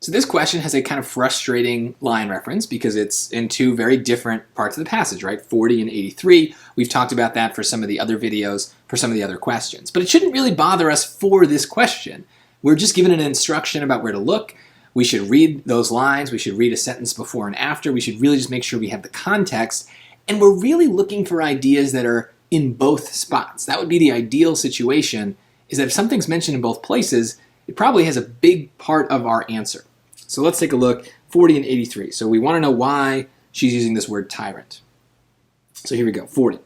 So this question has a kind of frustrating line reference because it's in two very different parts of the passage, right? 40 and 83. We've talked about that for some of the other videos, for some of the other questions. But it shouldn't really bother us for this question. We're just given an instruction about where to look. We should read those lines. We should read a sentence before and after. We should really just make sure we have the context. And we're really looking for ideas that are in both spots. That would be the ideal situation, is that if something's mentioned in both places, it probably has a big part of our answer. So let's take a look, 40 and 83. So we want to know why she's using this word tyrant. So here we go, 40.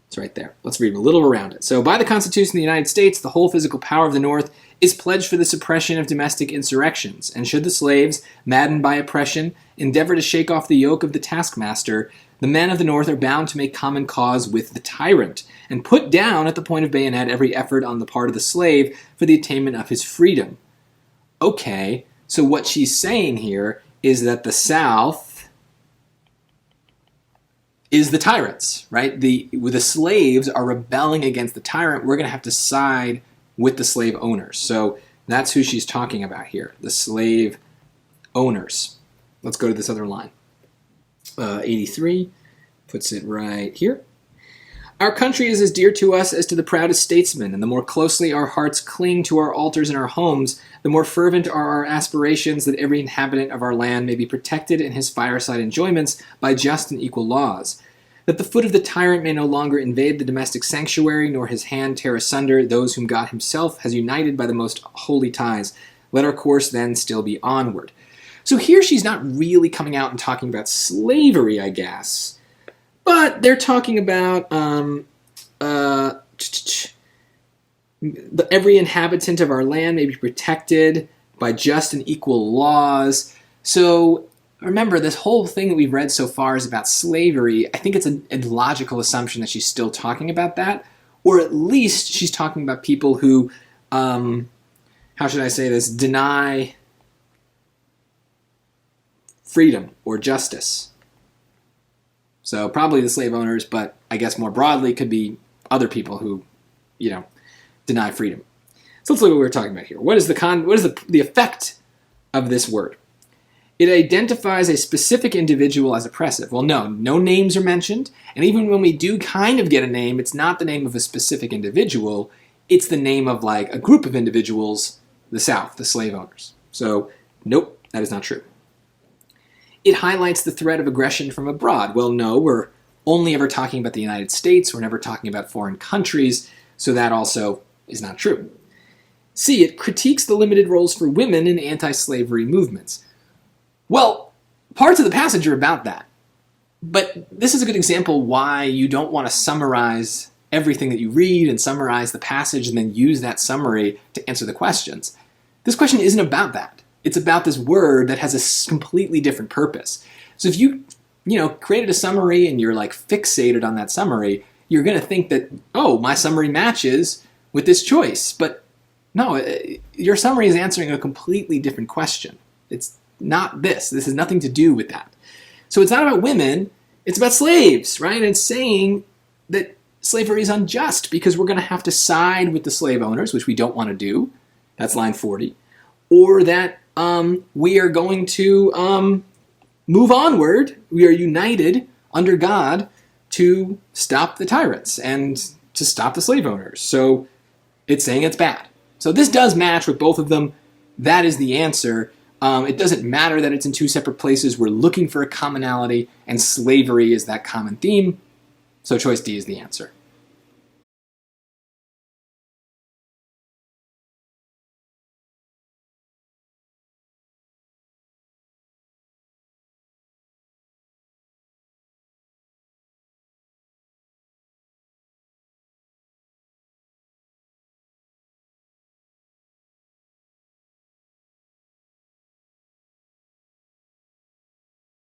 It's right there. Let's read a little around it. So by the Constitution of the United States, the whole physical power of the North is pledged for the suppression of domestic insurrections. And should the slaves, maddened by oppression, endeavor to shake off the yoke of the taskmaster, the men of the North are bound to make common cause with the tyrant and put down at the point of bayonet every effort on the part of the slave for the attainment of his freedom. Okay. So what she's saying here is that the South is the tyrants, right? The slaves are rebelling against the tyrant. We're going to have to side with the slave owners. So that's who she's talking about here, the slave owners. Let's go to this other line. 83 puts it right here. Our country is as dear to us as to the proudest statesman, and the more closely our hearts cling to our altars and our homes, the more fervent are our aspirations that every inhabitant of our land may be protected in his fireside enjoyments by just and equal laws, that the foot of the tyrant may no longer invade the domestic sanctuary, nor his hand tear asunder those whom God himself has united by the most holy ties. Let our course then still be onward. So here she's not really coming out and talking about slavery, I guess, but they're talking about every inhabitant of our land may be protected by just and equal laws. So remember, this whole thing that we've read so far is about slavery. I think it's a logical assumption that she's still talking about that, or at least she's talking about people who, how should I say this, deny freedom or justice. So probably the slave owners, but I guess more broadly could be other people who, deny freedom. So let's look at what we're talking about here. What is the effect of this word? It identifies a specific individual as oppressive. Well, no names are mentioned, and even when we do kind of get a name, it's not the name of a specific individual, it's the name of like a group of individuals, the South, the slave owners. So, nope, that is not true. It highlights the threat of aggression from abroad. Well, no, we're only ever talking about the United States. We're never talking about foreign countries, so that also is not true. C, it critiques the limited roles for women in anti-slavery movements. Well, parts of the passage are about that. But this is a good example why you don't want to summarize everything that you read and summarize the passage and then use that summary to answer the questions. This question isn't about that. It's about this word that has a completely different purpose. So if you created a summary and you're like fixated on that summary, you're going to think that, oh, my summary matches with this choice. But no, your summary is answering a completely different question. It's not this. This has nothing to do with that. So it's not about women. It's about slaves, right? And it's saying that slavery is unjust because we're going to have to side with the slave owners, which we don't want to do. That's line 40. Or that we are going to move onward. We are united under God to stop the tyrants and to stop the slave owners. So it's saying it's bad. So this does match with both of them. That is the answer. It doesn't matter that it's in two separate places. We're looking for a commonality, and slavery is that common theme. So choice D is the answer.